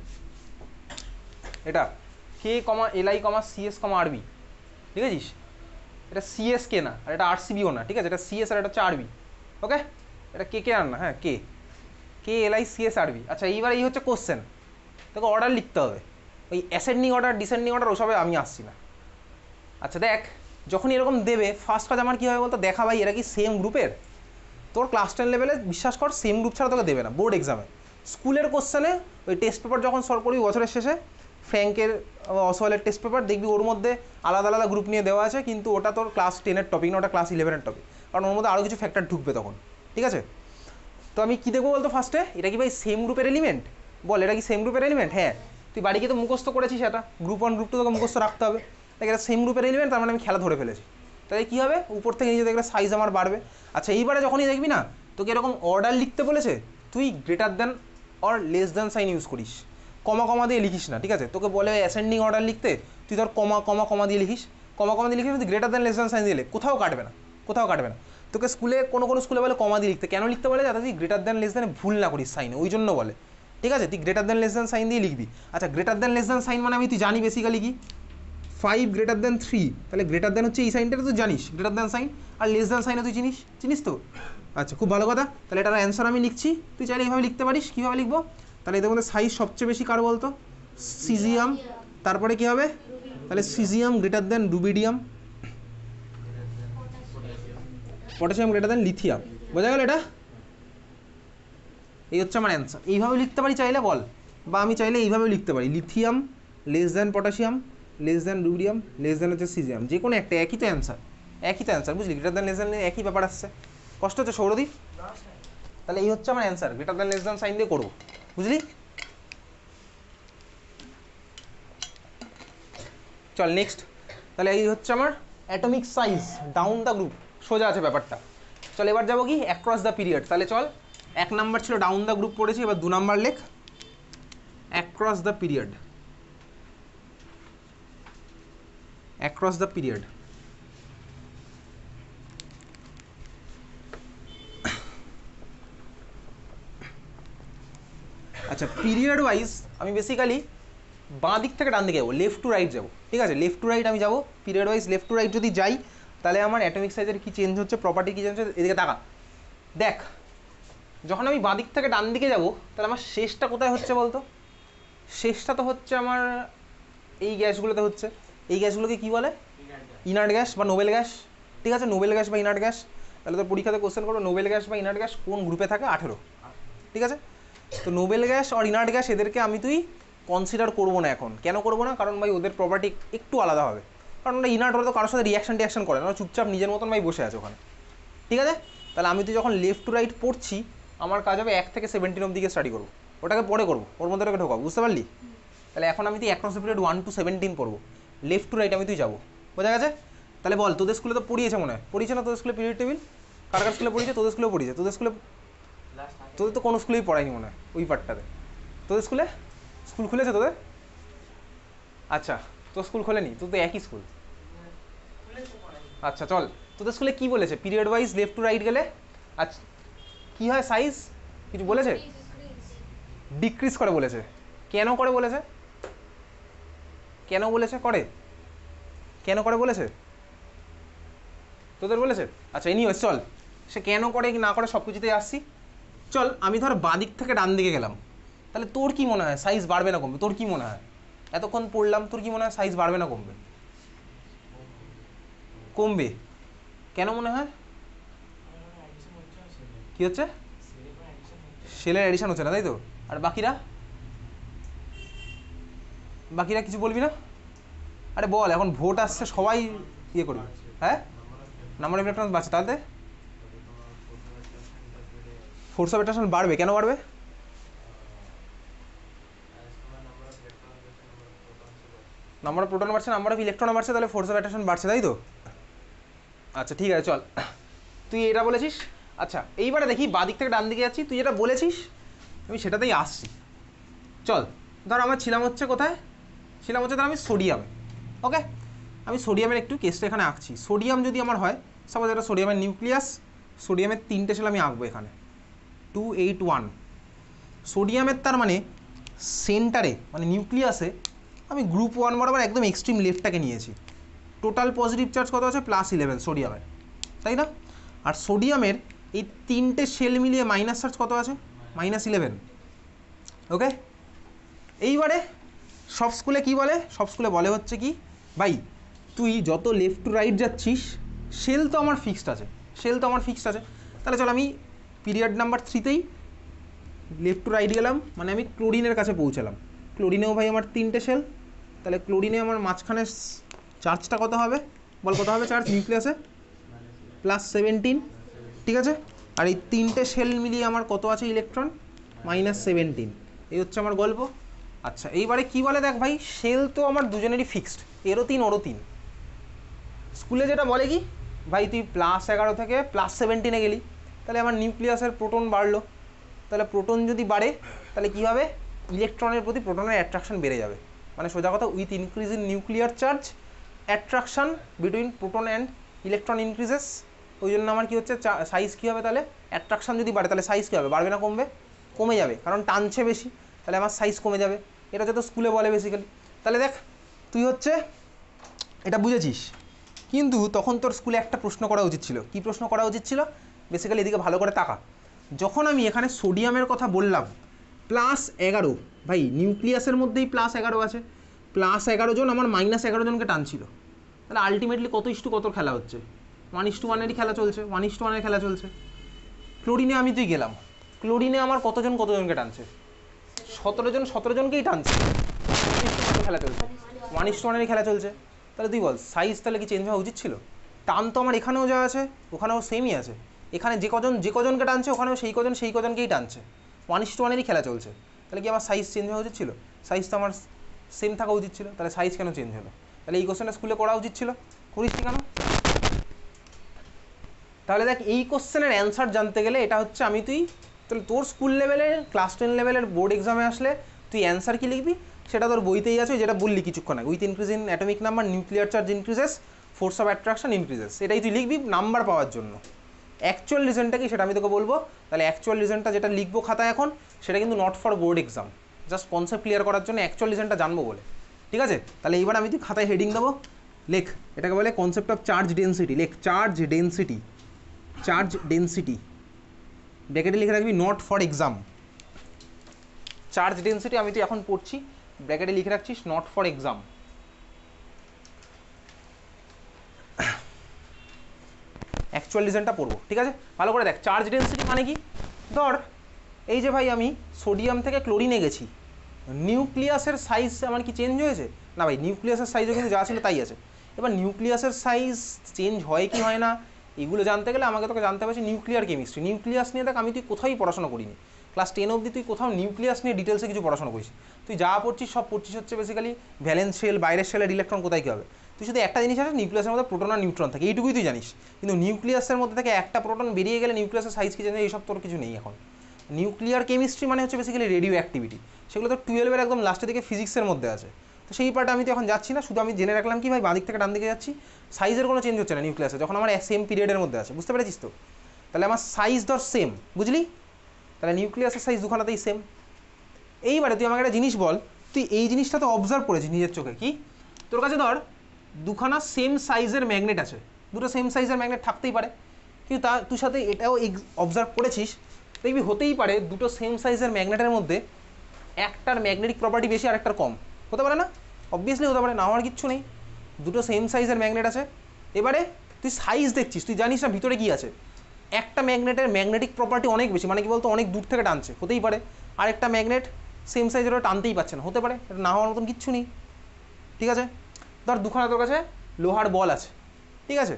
এটা কে কমা এলআই কমা সিএস কমা আরবি, ঠিক আছে। এটা সিএস কে না, আর এটা আরসিবিও না, ঠিক আছে, এটা সিএস আর এটা হচ্ছে আরবি, ওকে। এটা কে কে আর না, হ্যাঁ কে কে এলআই সিএস আরবি। আচ্ছা এইবার এই হচ্ছে কোশ্চেন, তোকে অর্ডার লিখতে হবে, ওই অ্যাসেন্ডিং অর্ডার ডিসেন্ডিং অর্ডার ওসবে আমি আসছি না। আচ্ছা দেখ, যখন এরকম দেবে ফার্স্ট কাজ আমার কী হবে বলতো, দেখা ভাই এরা কি সেম গ্রুপের, তোর ক্লাস 10 লেভেলে বিশ্বাস কর সেম গ্রুপ ছাড়া তোকে দেবে না বোর্ড এক্সামে। স্কুলের কোশ্চেনে ওই টেস্ট পেপার যখন সলভ করবি বছরের শেষে, ফ্র্যাঙ্কের অসওয়ালের টেস্ট পেপার দেখবি ওর মধ্যে আলাদা আলাদা গ্রুপ নিয়ে দেওয়া আছে, কিন্তু ওটা তোর ক্লাস 10-এর টপিক না, ওটা ক্লাস 11-এর টপিক, কারণ ওর মধ্যে আরও কিছু ফ্যাক্টর ঢুকবে তখন, ঠিক আছে। তো আমি কী দেখবো বলতো ফার্স্টে, এটা কি ভাই সেম গ্রুপের এলিমেন্ট, বল এটা কি সেম গ্রুপের এলিমেন্ট, হ্যাঁ তুই বাড়ি গিয়ে তো মুখস্থ করেছিস, এটা গ্রুপ 1 গ্রুপ 2 তোকে মুখস্থ রাখতে হবে, দেখ এটা সেম গ্রুপের এলিমেন্ট, তার মানে আমি খেলা ধরে ফেলেছি, তাহলে কী হবে উপর থেকে নিচে দেখলে সাইজ আমার বাড়বে। আচ্ছা এইবারে যখনই দেখবি না তোকে এরকম অর্ডার লিখতে বলেছে, তুই greater than or less than sign use করিস, কমা কমা দিয়ে লিখিস না, ঠিক আছে। তোকে বলে অ্যাসেন্ডিং অর্ডার লিখতে, তুই ধর কমা কমা কমা দিয়ে লিখিস, কমা কমা দিয়ে লিখিস, তুই greater than less than sign দিলে কোথাও কাটবে না, কোথাও কাটবে না। তোকে স্কুলে কোনো কোনো স্কুলে বলে কমা দিয়ে লিখতে, কেন লিখতে বলে যাতে তুই গ্রেটার দ্যান লেস দ্যানে ভুল না করিস সাইনে, ওই জন্য বলে, ঠিক আছে। তুই greater than less than sign দিয়ে লিখবি। আচ্ছা greater than less than sign মানে আমি তুই জানি বেসিক্যালি কি 5 গ্রেটার দ্যান 3, তাহলে গ্রেটার দ্যান হচ্ছে এই সাইনটা তুই জানিস গ্রেটার দ্যান সাইন, আর লেস দ্যান সাইনে তুই চিনিস তো। আচ্ছা খুব ভালো কথা, তাহলে এটার অ্যান্সার আমি লিখছি, তুই চাইলে এইভাবে লিখতে পারিস, কীভাবে লিখবো, তাহলে এদের মধ্যে সাইজ সবচেয়ে বেশি কার বলতো, সিজিয়াম, তারপরে কী হবে, তাহলে caesium greater than rubidium, potassium greater than lithium, বোঝা গেল এটা, এই হচ্ছে আমার অ্যান্সার। এইভাবে লিখতে পারি চাইলে বল, বা আমি চাইলে এইভাবেও লিখতে পারি, lithium less than potassium less than rubidium less than হচ্ছে সিজিয়াম, যে কোনো একটা, একই তো অ্যান্সার, একই তো অ্যান্সার, বুঝলি, গ্রেটার দ্যান লেস দ্যান একই ব্যাপার আসছে, কষ্ট হচ্ছে সৌরদীপ, তাহলে এই হচ্ছে আমার answer, greater than less than sign দিয়ে করবো, বুঝলি। চল নেক্সট, তাহলে এই হচ্ছে আমার atomic size down the group, সোজা আছে ব্যাপারটা। চল এবার যাবো কি অ্যাক্রস দ্য পিরিয়ড, তাহলে চল 1 নাম্বার ছিল ডাউন দ্য গ্রুপ পড়েছি, এবার 2 নাম্বার লেখ across the period, across the period. আচ্ছা পিরিয়ড ওয়াইজ আমি বেসিক্যালি বাঁ দিক থেকে ডান দিকে যাবো, লেফট টু রাইট যাবো, ঠিক আছে, লেফট টু রাইট আমি যাবো period wise, left to right যদি যাই তাহলে আমার অ্যাটমিক সাইজের কী চেঞ্জ হচ্ছে, প্রপার্টি কী চেঞ্জ হচ্ছে, এদিকে তাকা দেখ, যখন আমি বাঁ দিক থেকে ডান দিকে যাবো তাহলে আমার শেষটা কোথায় হচ্ছে বলতো, শেষটা তো হচ্ছে আমার এই গ্যাসগুলোতে হচ্ছে, এই গ্যাসগুলোকে কী বলে, ইনার্ট গ্যাস বা নোবেল গ্যাস, ঠিক আছে, নোবেল গ্যাস বা ইনার্ট গ্যাস। তাহলে তো পরীক্ষাতে কোশ্চেন করবো নোবেল গ্যাস বা ইনার্ট গ্যাস কোন গ্রুপে থাকে, 18, ঠিক আছে। তো নোবেল গ্যাস আর ইনার্ট গ্যাস এদেরকে আমি তুই কনসিডার করবো না এখন, কেন করবো না, কারণ ভাই ওদের প্রপার্টি একটু আলাদা হবে, কারণ ওরা ইনার্ট হলে তো কারোর সাথে রিয়াকশন করে না, ওরা চুপচাপ নিজের মতন ভাই বসে আছে ওখানে, ঠিক আছে। তাহলে আমি তুই যখন লেফট টু রাইট পড়ছি আমার কাজ হবে 1 থেকে 17 অবধি স্টাডি করবো, ওটাকে পরে করবো, ওর মধ্যে ওটাকে ঢোকাবো, বুঝতে পারলি। তাহলে এখন আমি তুই অ্যাক্রস দ্য পিরিয়ড 1 to 17 পড়বো, লেফট টু রাইট আমি তুই যাবো, বোঝা গেছে। তাহলে বল তোদের স্কুলে তো পড়িয়েছে মনে হয়, পড়িয়েছে না তোদের স্কুলে পিরিয়ড টেবিল? কার কার স্কুলে পড়িয়েছে? তোদের স্কুলেও পড়িয়েছে। তোদের তো কোনো স্কুলেই পড়ায়নি মনে হয় ওই পার্টটাতে। তোদের স্কুল খুলেছে তোদের? আচ্ছা, তোর স্কুল খোলেনি, তোর তো একই স্কুল। আচ্ছা চল, তোদের স্কুলে কি বলেছে period wise left to right গেলে আচ্ছা কি হয় সাইজ? কিছু বলেছে? ডিক্রিজ করে বলেছে। কেন করে বলেছে? কেন বলেছে করে? কেন করে বলেছে? তোদের বলেছে? আচ্ছা এনিওয়েজ চল, সে কেন করে কি না করে সব কিছুতেই আসছি। চল আমি ধর বাঁদিক থেকে ডান দিকে গেলাম, তাহলে তোর কি মনে হয় সাইজ বাড়বে না কমবে? তোর কি মনে হয় এতক্ষণ পড়লাম, তোর কি মনে হয় সাইজ বাড়বে না কমবে? কমবে। কেন মনে হয়? কি হচ্ছে? সেলের এডিশন হচ্ছে না, তাই তো? আর বাকিরা কিছু বলবি না? আরে বল, এখন ভোট আসছে, সবাই ইয়ে করবে। হ্যাঁ, নাম্বার অফ ইলেকট্রন বাড়ছে, তাহলে ফোর্স অফ অ্যাট্রাকশন বাড়বে। কেন বাড়বে? নাম্বার অফ প্রোটন বাড়ছে, নাম্বার অফ ইলেকট্রন বাড়ছে, তাহলে ফোর্স অফ অ্যাট্রাকশন বাড়ছে, তাই তো? আচ্ছা ঠিক আছে চল, তুই এটা বলেছিস। আচ্ছা এইবারে দেখি বাদিক থেকে ডান দিকে যাচ্ছি, তুই যেটা বলেছিস আমি সেটাতেই আসছি। চল ধর আমার ছিলাম হচ্ছে কোথায়? ছিলাম হচ্ছে ধর আমি সোডিয়ামে। ওকে, আমি সোডিয়ামের একটু কেসটা এখানে আঁকছি। সোডিয়াম যদি আমার হয়, সাপোজ এটা সোডিয়ামের নিউক্লিয়াস, সোডিয়ামের 3টে সেল আমি আঁকবো এখানে 281। সোডিয়ামের তার মানে সেন্টারে মানে নিউক্লিয়াসে আমি গ্রুপ 1 বরাবর একদম এক্সট্রিম লেফটটাকে নিয়েছি। টোটাল পজিটিভ চার্জ কত আছে? +11 সোডিয়ামের, তাই না? আর সোডিয়ামের এই 3টে সেল মিলিয়ে মাইনাস চার্জ কত আছে? -11। ওকে, এইবারে সব স্কুলে কি বলে? সব স্কুলে বলে হচ্ছে কি, ভাই তুই যত লেফট টু রাইট যাচ্ছিস সেল তো আমার ফিক্সড আছে, তাহলে চল আমি পিরিয়ড নাম্বার 3তেই লেফট টু রাইট গেলাম, মানে আমি ক্লোরিনের কাছে পৌঁছালাম। ক্লোরিনেও ভাই আমার 3টে সেল, তাহলে ক্লোরিনে আমার মাঝখানে চার্জটা কত হবে? বল কত হবে চার্জ নিউক্লিয়াসে? +17, ঠিক আছে। আর এই 3টে সেল মিলিয়ে আমার কত আছে ইলেকট্রন? -17। এই হচ্ছে আমার গল্প। আচ্ছা এইবারে কি বলে দেখ ভাই, সেল তো আমার দুজনেরই ফিক্সড, এরও 3 ওরও 3। স্কুলে যেটা বলে কি, ভাই তুই +11 থেকে +17-এ গেলি, তাহলে আমার নিউক্লিয়াসের প্রোটন বাড়লো। তাহলে প্রোটন যদি বাড়ে তাহলে কী হবে? ইলেকট্রনের প্রতি প্রোটনের অ্যাট্রাকশন বেড়ে যাবে। মানে সোজা কথা, with increase in nuclear charge attraction between proton and electron increases. ওই জন্য আমার কী হচ্ছে, সাইজ কী হবে? তাহলে অ্যাট্রাকশন যদি বাড়ে তাহলে সাইজ কী হবে? বাড়বে না কমবে? কমে যাবে, কারণ টানছে বেশি, তাহলে আমার সাইজ কমে যাবে। এটা হচ্ছে তো স্কুলে বলে বেসিক্যালি। তাহলে দেখ তুই হচ্ছে এটা বুঝেছিস, কিন্তু তখন তোর স্কুলে একটা প্রশ্ন করা উচিত ছিল। কি প্রশ্ন করা উচিত ছিল? বেসিক্যালি এদিকে ভালো করে তাকা। যখন আমি এখানে সোডিয়ামের কথা বললাম +11, ভাই নিউক্লিয়াসের মধ্যেই +11 আছে, +11 জন আমার -11 জনকে টানছিল, তাহলে আলটিমেটলি কত ইস্টু কত খেলা হচ্ছে? 1:1-এরই খেলা চলছে, 1:1-এর খেলা চলছে। ক্লোরিনে আমি তুই গেলাম, ক্লোরিনে আমার কতজনকে টানছে? 17 জনকেই টানছে, খেলা চলছে, 1:1-এরই খেলা চলছে। তাহলে তুই বল সাইজ তাহলে কি চেঞ্জ হওয়া উচিত ছিল? টান তো আমার এখানেও যা আছে ওখানেও সেমই আছে, এখানে যে কজনকে টানছে ওখানেও সেই কজনকেই টানছে, 1:1-এরই খেলা চলছে। তাহলে কি আমার সাইজ চেঞ্জ হওয়া উচিত ছিল? সাইজ তো আমার সেম থাকা উচিত ছিল, তাহলে সাইজ কেন চেঞ্জ হলো? তাহলে এই কোশ্চেনটা স্কুলে করা উচিত ছিল, করিস কেন? তাহলে দেখ এই কোশ্চেনের অ্যান্সার জানতে গেলে এটা হচ্ছে আমি তুই তাহলে তোর স্কুল লেভেলের ক্লাস 10 লেভেলের বোর্ড এক্সামে আসলে তুই অ্যান্সার কি লিখবি সেটা তোর বইতেই আছে, যেটা বললি কিছুক্ষণ আগে, with increase in atomic number nuclear charge increases, force of attraction increases, এটাই তুই লিখবি নাম্বার পাওয়ার জন্য। অ্যাকচুয়াল রিজনটা কি সেটা আমি তোকে বলবো। তাহলে অ্যাকচুয়াল রিজনটা যেটা লিখবো খাতায় এখন, সেটা কিন্তু not for board exam, just concept clear করার জন্য অ্যাকচুয়াল রিজনটা জানবো বলে, ঠিক আছে? তাহলে এইবার আমি তুই খাতায় হেডিং দেবো, লেখ এটাকে বলে কনসেপ্ট অফ চার্জ ডেন্সিটি, লেখ চার্জ ডেন্সিটি, ব্র্যাকেটে লিখে রাখবি not for exam. Charge density আমি তুই এখন পড়ছি, ব্র্যাকেটে লিখে রাখছিস নট ফর এক্সাম। অ্যাকচুয়াল রিজনটা পড়বো, ঠিক আছে? ভালো করে দেখ, চার্জ ডেন্সিটি মানে কি? ধর এই যে ভাই আমি সোডিয়াম থেকে ক্লোরিনে গেছি, নিউক্লিয়াসের সাইজ আমার কি চেঞ্জ হয়েছে? না ভাই, নিউক্লিয়াসের সাইজও কিন্তু যা ছিল তাই আছে। এবার নিউক্লিয়াসের সাইজ চেঞ্জ হয় কি হয় না এগুলো জানতে গেলে আমাকে তোকে জানতে পারছি নিউক্লিয়ার কেমিস্ট্রি। নিউক্লিয়াস নিয়ে দেখ আমি তুই কোথাও পড়াশোনা করিনি, ক্লাস 10 অবধি তুই কোথাও নিউক্লিয়াস নিয়ে ডিটেলসে কিছু পড়াশোনা করিস। তুই যা পড়ছিস সব পড়ছিস হচ্ছে বেসিক্যালি ভ্যালেন্স শেল, বাইরের শেলের ইলেকট্রন কোথায় কী হবে। তুই শুধু একটা জিনিস আছে, নিউক্লিয়াসের মধ্যে প্রোটন আর নিউট্রন থাকে, এইটুকুই তুই জানিস। কিন্তু নিউক্লিয়াসের মধ্যে থেকে একটা প্রোটন বেরিয়ে গেলে নিউক্লিয়াসের সাইজ কি জানিস, এইসব তোর কিছু নেই এখন। নিউক্লিয়ার কেমিস্ট্রি মানে হচ্ছে বেসিক্যালি রেডিও অ্যাক্টিভিটি, সেগুলো তো 12-এর একদম লাস্টের দিকে ফিজিক্সের মধ্যে আছে। তো সেই পার্টে আমি তো এখন যাচ্ছি না, শুধু আমি জেনে রাখলাম কি ভাই বাঁ দিক থেকে ডান দিকে যাচ্ছি, সাইজের কোনো চেঞ্জ হচ্ছে না নিউক্লিয়াসে, যখন আমার সেম পিরিয়ডের মধ্যে আছে, বুঝতে পেরেছিস তো? তাহলে আমার সাইজ ধর সেম, বুঝলি? তাহলে নিউক্লিয়াসের সাইজ দুখানাতেই সেম। এইবারে তুই আমাকে একটা জিনিস বল, তুই এই জিনিসটা তো অবজার্ভ করেছিস নিজের চোখে, কি তোর কাছে ধর দুখানা সেম সাইজের ম্যাগনেট আছে, দুটো সেম সাইজের ম্যাগনেট থাকতেই পারে, কিন্তু তুই সাথে এটাও অবজার্ভ করেছিস, দেখবি হতেই পারে দুটো সেম সাইজের ম্যাগনেটের মধ্যে একটার ম্যাগনেটিক প্রপার্টি বেশি আর একটার কম, হতে পারে না? অবভিয়াসলি হতে পারে, না হওয়ার কিচ্ছু নেই, দুটো সেম সাইজের ম্যাগনেট আছে। এবারে তুই সাইজ দেখছিস, তুই জানিস না ভিতরে কী আছে। একটা ম্যাগনেটের ম্যাগনেটিক প্রপার্টি অনেক বেশি, মানে কি বলতো অনেক দূর থেকে টানছে, হতেই পারে। আর একটা ম্যাগনেট সেম সাইজের টানতেই পারছে না, হতে পারে। এটা না হওয়ার মতন কিচ্ছু নেই, ঠিক আছে? ধর দুখানা তোর কাছে লোহার বল আছে, ঠিক আছে?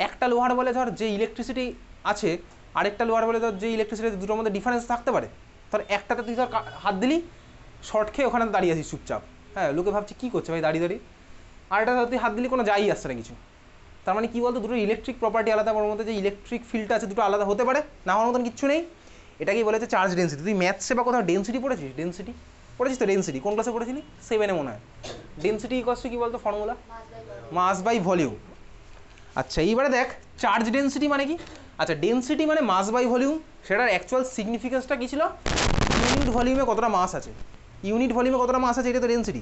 একটা লোহার বলে ধর যে ইলেকট্রিসিটি আছে, আরেকটা লোহার বলে ধর যে ইলেকট্রিসিটি, দুটোর মধ্যে ডিফারেন্স থাকতে পারে। ধর একটাতে তুই ধর হাত দিলি, শর্ট খেয়ে ওখানে দাঁড়িয়ে আছিস চুপচাপ, হ্যাঁ, লোকে ভাবছে কী করছে ভাই দাঁড়িয়ে দাঁড়িয়ে। আর একটা ধর তুই হাত দিলি, কোনো যাই আসছে না কিছু। তার মানে কী বলতো, দুটো ইলেকট্রিক প্রপার্টি আলাদা, ওর মধ্যে যে ইলেকট্রিক ফিল্ডটা আছে দুটো আলাদা, হতে পারে, না হওয়ার মতন কিচ্ছু নেই। এটাকেই বলেছে চার্জ ডেন্সিটি। তুই ম্যাথসে বা কোথাও ডেন্সিটি পড়েছিস? ডেন্সিটি পড়েছিস তো? ডেন্সিটি কোন ক্লাসে পড়েছিলি? 7-এ মনে হয়। ডেন্সিটি ইকুয়ালস টু কী বলতো ফর্মুলা? Mass by volume. আচ্ছা এইবারে দেখ চার্জ ডেন্সিটি মানে কি। আচ্ছা ডেন্সিটি মানে মাস বাই ভলিউম, সেটার অ্যাকচুয়াল সিগনিফিকেন্সটা কী ছিল? ইউনিট ভলিউমে কতটা মাস আছে, ইউনিট ভলিউমে কতটা মাস আছে, এটা তো ডেন্সিটি।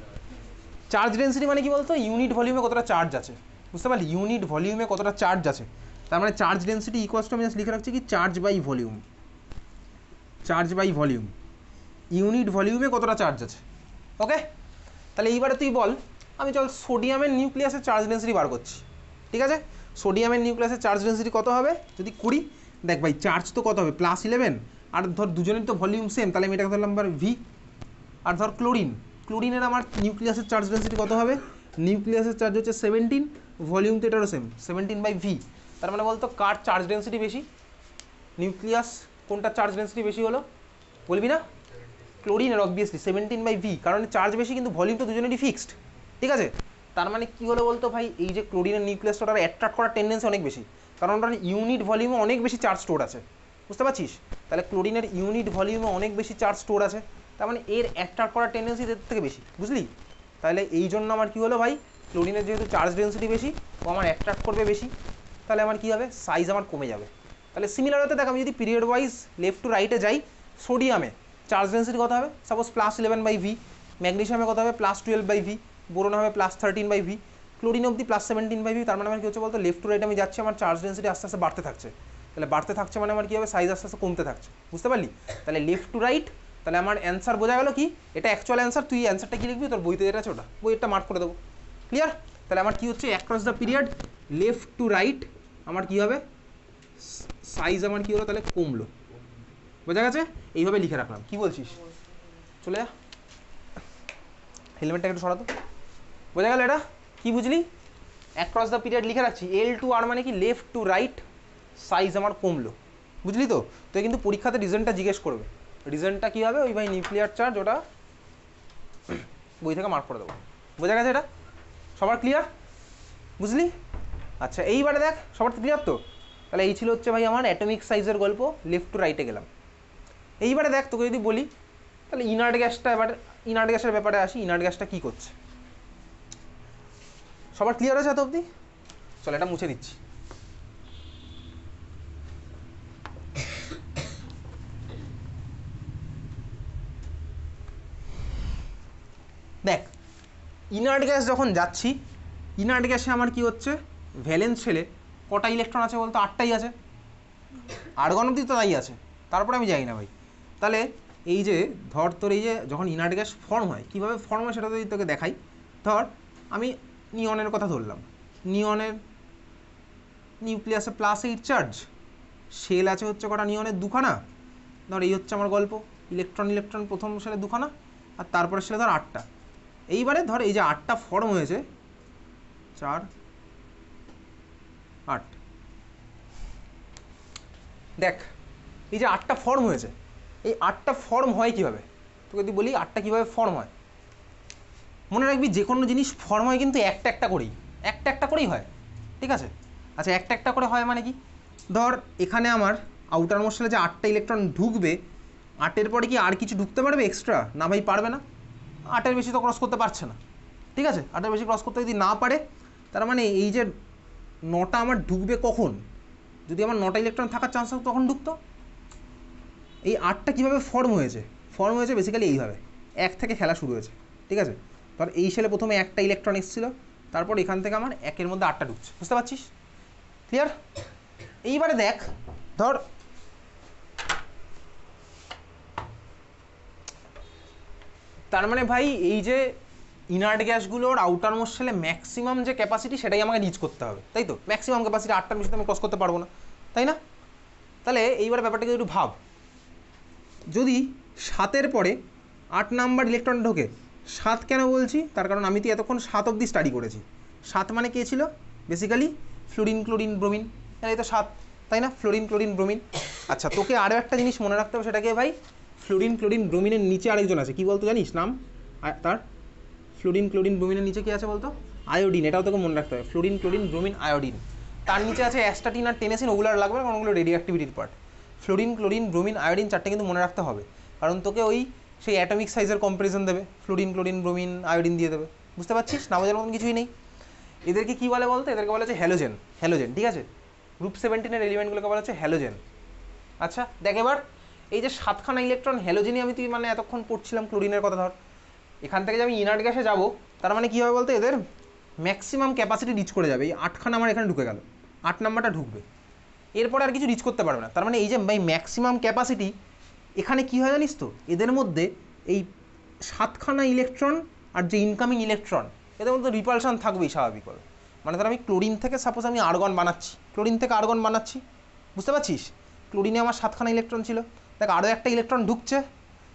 চার্জ ডেন্সিটি মানে কি বলতো, ইউনিট ভলিউমে কতটা চার্জ আছে, বুঝতে পারলি? ইউনিট ভলিউমে কতটা চার্জ আছে, তার মানে চার্জ ডেন্সিটি ইকুয়ালস টু আমি জাস্ট লিখে রাখছি কি charge by volume, charge by volume, unit ভলিউমে কতটা চার্জ আছে। ওকে, তাহলে এইবারে তুই বল, আমি চল সোডিয়ামের নিউক্লিয়াসের চার্জ ডেন্সিটি বার করছি, ঠিক আছে? সোডিয়ামের নিউক্লিয়াসের চার্জ ডেন্সিটি কত হবে যদি করি, দেখ ভাই চার্জ তো কত হবে +11, আর ধর দুজনের তো ভলিউম সেম, তাহলে আমি এটাকে ধরলাম ভি। আর ধর ক্লোরিন, ক্লোরিনের আমার নিউক্লিয়াসের চার্জ ডেন্সিটি কত হবে, নিউক্লিয়াসের চার্জ হচ্ছে 17, ভলিউম তো এটারও সেম 17/v। তার মানে বলতো কার চার্জ ডেন্সিটি বেশি, নিউক্লিয়াস কোনটা চার্জ ডেন্সিটি বেশি হলো, বলবি না? ক্লোরিনের অবভিয়াসলি 17/v, কারণ চার্জ বেশি কিন্তু ভলিউম তো দুজনেরই ফিক্সড, ঠিক আছে? তার মানে কী হলো বলতো ভাই, এই যে ক্লোরিনের নিউক্লিয়াসটা ওটার অ্যাট্রাক্ট করার টেন্ডেন্সি অনেক বেশি, কারণ ওটার ইউনিট ভলিউমে অনেক বেশি চার্জ স্টোর আছে, বুঝতে পারছিস? তাহলে ক্লোরিনের ইউনিট ভলিউমে অনেক বেশি চার্জ স্টোর আছে, তার মানে এর অ্যাট্রাক্ট করার টেন্ডেন্সি এর থেকে বেশি, বুঝলি? তাহলে এই জন্য আমার কী হলো ভাই, ক্লোরিনের যেহেতু চার্জ ডেন্সিটি বেশি, ও আমার অ্যাট্রাক্ট করবে বেশি, তাহলে আমার কী হবে, সাইজ আমার কমে যাবে। তাহলে সিমিলার হতে দেখ, আমি যদি পিরিয়ড ওয়াইজ লেফট টু রাইটে যাই, সোডিয়ামে চার্জ ডেন্সিটি কত হবে, সাপোজ +11/v, ম্যাগনেশিয়ামে কত হবে +12/v, বোরন হবে +13/v, ক্লোরিন অবধি +17/v। তার মানে আমার কী হচ্ছে বলতো, লেফট টু রাইট আমি যাচ্ছি, আমার চার্জ ডেন্সিটি আস্তে আস্তে বাড়তে থাকছে। তাহলে বাড়তে থাকছে মানে আমার কী হবে, সাইজ আস্তে আস্তে কমতে থাকছে, বুঝতে পারলি? তাহলে লেফট টু রাইট, তাহলে আমার অ্যান্সার বোঝা গেল কি, এটা অ্যাকচুয়াল অ্যান্সার। তুই অ্যান্সারটা কী লিখবি, তোর বইতে যেটা আছে ওটা, বইটা মার্ক করে দেবো, ক্লিয়ার? তাহলে আমার কী হচ্ছে, across the period left to right আমার কী হবে, সাইজ আমার কী হলো, তাহলে কমলো, বোঝা গেছে? এইভাবে লিখে রাখলাম, কি বলছিস? চলে যা, হেলমেটটা একটু সরাতো, বোঝা গেল এটা? কি বুঝলি? অ্যাক্রস দ্য পিরিয়ড লিখে রাখছি, L2R মানে কি, লেফট টু রাইট সাইজ আমার কমলো, বুঝলি তো? তো কিন্তু পরীক্ষাতে রিজনটা জিজ্ঞেস করবে, রিজনটা কী হবে, ওই ভাই নিউক্লিয়ার চার্জ, ওটা বই থেকে মার্ক করে দেবো, বোঝা গেছে? এটা সবার ক্লিয়ার, বুঝলি? আচ্ছা এইবারে দেখ, সবার তো ক্লিয়ার তো? তাহলে এই ছিল হচ্ছে ভাই আমার অ্যাটমিক সাইজের গল্প, লেফট টু রাইটে গেলাম। এইবারে দেখ তোকে যদি বলি, তাহলে ইনার্ট গ্যাসটা, এবার ইনার্ট গ্যাসের ব্যাপারে আসি, ইনার্ট গ্যাসটা কী করছে, সবার ক্লিয়ার আছে এত অবধি? চলো এটা মুছে দিচ্ছি। দেখ ইনার্ট গ্যাস যখন যাচ্ছি, ইনার্ট গ্যাসে আমার কি হচ্ছে, ভ্যালেন্স শেলে কটা ইলেকট্রন আছে বলতো, 8টাই আছে, আর্গন অবধি তো তাই আছে, তারপরে আমি যাই না ভাই। তাহলে এই যে ধর তোর এই যে যখন ইনার্ট গ্যাস ফর্ম হয়, কীভাবে ফর্ম হয় সেটা যদি তোকে দেখাই, ধর আমি নিয়নের কথা ধরলাম, নিয়নের নিউক্লিয়াসে +8 চার্জ, শেল আছে হচ্ছে কটা, নিয়নের দুখানা, ধর এই হচ্ছে আমার গল্প, ইলেকট্রন ইলেকট্রন প্রথম শেলে দুখানা, আর তারপরে শেলে ধর 8টা। এইবারে ধর এই যে 8টা ফর্ম হয়েছে, 4 8, দেখ এই যে 8টা ফর্ম হয়েছে, এই 8টা ফর্ম হয় কীভাবে, তোকে যদি বলি 8টা কীভাবে ফর্ম হয়, মনে রাখবি যে কোনো জিনিস ফর্ম হয় কিন্তু একটা একটা করেই, একটা একটা করেই হয়, ঠিক আছে। আচ্ছা একটা একটা করে হয় মানে কি, ধর এখানে আমার আউটার মোস্ট শেলে যে 8টা ইলেকট্রন ঢুকবে, 8-এর পরে কি আর কিছু ঢুকতে পারবে এক্সট্রা? না ভাই পারবে না, 8-এর বেশি তো ক্রস করতে পারছে না, ঠিক আছে। 8-এর বেশি ক্রস করতে যদি না পারে, তার মানে এই যে 9টা আমার ঢুকবে কখন, যদি আমার 9টা ইলেকট্রন থাকার চান্স থাকতো তখন ঢুকতো। এই 8টা কীভাবে ফর্ম হয়েছে বেসিক্যালি এইভাবে, 1 থেকে খেলা শুরু হয়েছে, ঠিক আছে। ধর এই শেলে প্রথমে একটা ইলেকট্রন এসেছিল, তারপর এখান থেকে আমার 1-এর মধ্যে 8টা ঢুকছে, বুঝতে পারছিস? ক্লিয়ার? এইবারে দেখ, ধর তার মানে ভাই এই যে ইনার্ট গ্যাসগুলোর আউটার মোস্ট শেলে ম্যাক্সিমাম যে ক্যাপাসিটি সেটাই আমাকে রিচ করতে হবে, তাই তো? ম্যাক্সিমাম ক্যাপাসিটি 8টার বেশি আমি ক্রস করতে পারবো না, তাই না? তাহলে এইবার ব্যাপারটাকে একটু ভাব, যদি 7-এর পরে 8 নাম্বার ইলেকট্রন ঢোকে, 7 কেন বলছি তার কারণ আমি তো এতক্ষণ 7 অবধি স্টাডি করেছি। 7 মানে কে ছিল? বেসিক্যালি ফ্লোরিন ক্লোরিন ব্রোমিন, তাহলে এই তো 7, তাই না? Fluorine chlorine bromine. আচ্ছা তোকে আরও একটা জিনিস মনে রাখতে হবে, সেটাকে ভাই ফ্লোরিন ক্লোরিন ব্রোমিনের নিচে আরেকজন আছে, কি বলতো জানিস নাম তার? ফ্লোরিন ক্লোরিন ব্রোমিনের নিচে কি আছে বলতো? আয়োডিন। এটাও তোকে মনে রাখতে হবে, ফ্লোরিন ক্লোরিন ব্রোমিন আয়োডিন। তার নিচে আছে অ্যাস্টাটিন আর টেনেসিন, ওগুলো আর লাগবে না কারণ ওগুলো রেডিও অ্যাক্টিভিটির part. Fluorine chlorine bromine iodine চারটে কিন্তু মনে রাখতে হবে, কারণ তোকে ওই সেই অ্যাটমিক সাইজের কম্পারিজন দেবে, ফ্লোরিন ক্লোরিন ব্রোমিন আয়োডিন দিয়ে দেবে, বুঝতে পারছিস? না বোঝার মতন কিছুই নেই। এদেরকে কী বলে বলতো? এদেরকে বলা হচ্ছে হ্যালোজেন। হ্যালোজেন, ঠিক আছে। গ্রুপ 17-এর এলিমেন্টগুলোকে বলা হচ্ছে হ্যালোজেন। আচ্ছা দেখ এবার এই যে 7খানা ইলেকট্রন হ্যালোজেনই আমি তুই মানে এতক্ষণ পড়ছিলাম ক্লোরিনের কথা, ধর এখান থেকে যে আমি ইনার্ট গ্যাসে যাবো, তার মানে কী হবে বলতো? এদের ম্যাক্সিমাম ক্যাপাসিটি রিচ করে যাবে, এই 8খানা আমার এখানে ঢুকে গেল, 8 নাম্বারটা ঢুকবে, এরপরে আর কিছু রিচ করতে পারবে না। তার মানে এই যে ভাই ম্যাক্সিমাম ক্যাপাসিটি, এখানে কী হয় জানিস তো? এদের মধ্যে এই 7খানা ইলেকট্রন আর যে ইনকামিং ইলেকট্রন, এদের মধ্যে রিপালশন থাকবেই স্বাভাবিকভাবে। মানে ধর আমি ক্লোরিন থেকে সাপোজ আমি আর্গন বানাচ্ছি, ক্লোরিন থেকে আর্গন বানাচ্ছি, বুঝতে পারছিস? ক্লোরিনে আমার 7খানা ইলেকট্রন ছিল, দেখ আরও একটা ইলেকট্রন ঢুকছে,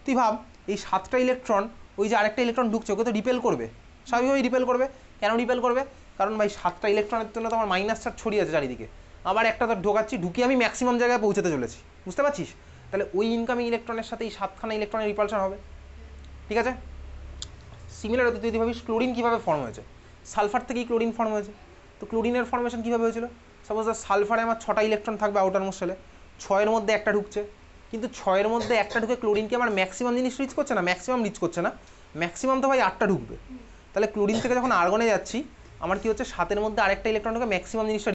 তুই ভাব এই 7টা ইলেকট্রন ওই যে আরেকটা ইলেকট্রন ঢুকছে ওকে তো রিপেল করবে, স্বাভাবিকভাবেই রিপেল করবে। কেন রিপেল করবে? কারণ ভাই 7টা ইলেকট্রনের জন্য তো আমার মাইনাস চার্জ ছড়িয়ে আছে চারিদিকে, আবার একটা তো ঢোকাচ্ছি, ঢুকিয়ে আমি ম্যাক্সিমাম জায়গায় পৌঁছাতে চলেছি, বুঝতে পারছিস? তাহলে ওই ইনকামিং ইলেকট্রনের সাথে এই 7খানা ইলেকট্রনের রিপালশন হবে, ঠিক আছে। সিমিলার হতে তুই যদি ভাবিস ক্লোরিন কীভাবে ফর্ম হয়েছে, সালফার থেকেই ক্লোরিন ফর্ম হয়েছে। তো ক্লোরিনের ফর্মেশন কীভাবে হয়েছিল? সাপোজ সালফারে আমার 6টা ইলেকট্রন থাকবে আউটার মোস্ট শেলে, 6-এর মধ্যে একটা ঢুকছে, কিন্তু 6-এর মধ্যে একটা ঢুকে ক্লোরিনকে আমার ম্যাক্সিমাম জিনিস রিচ করছে না, ম্যাক্সিমাম রিচ করছে না, ম্যাক্সিমাম তো ভাই 8টা ঢুকবে। তাহলে ক্লোরিন থেকে যখন আর্গনে যাচ্ছি, আমার কি হচ্ছে 7-এর মধ্যে আরেকটা ইলেকট্রন ঢুকে ম্যাক্সিমাম জিনিসটা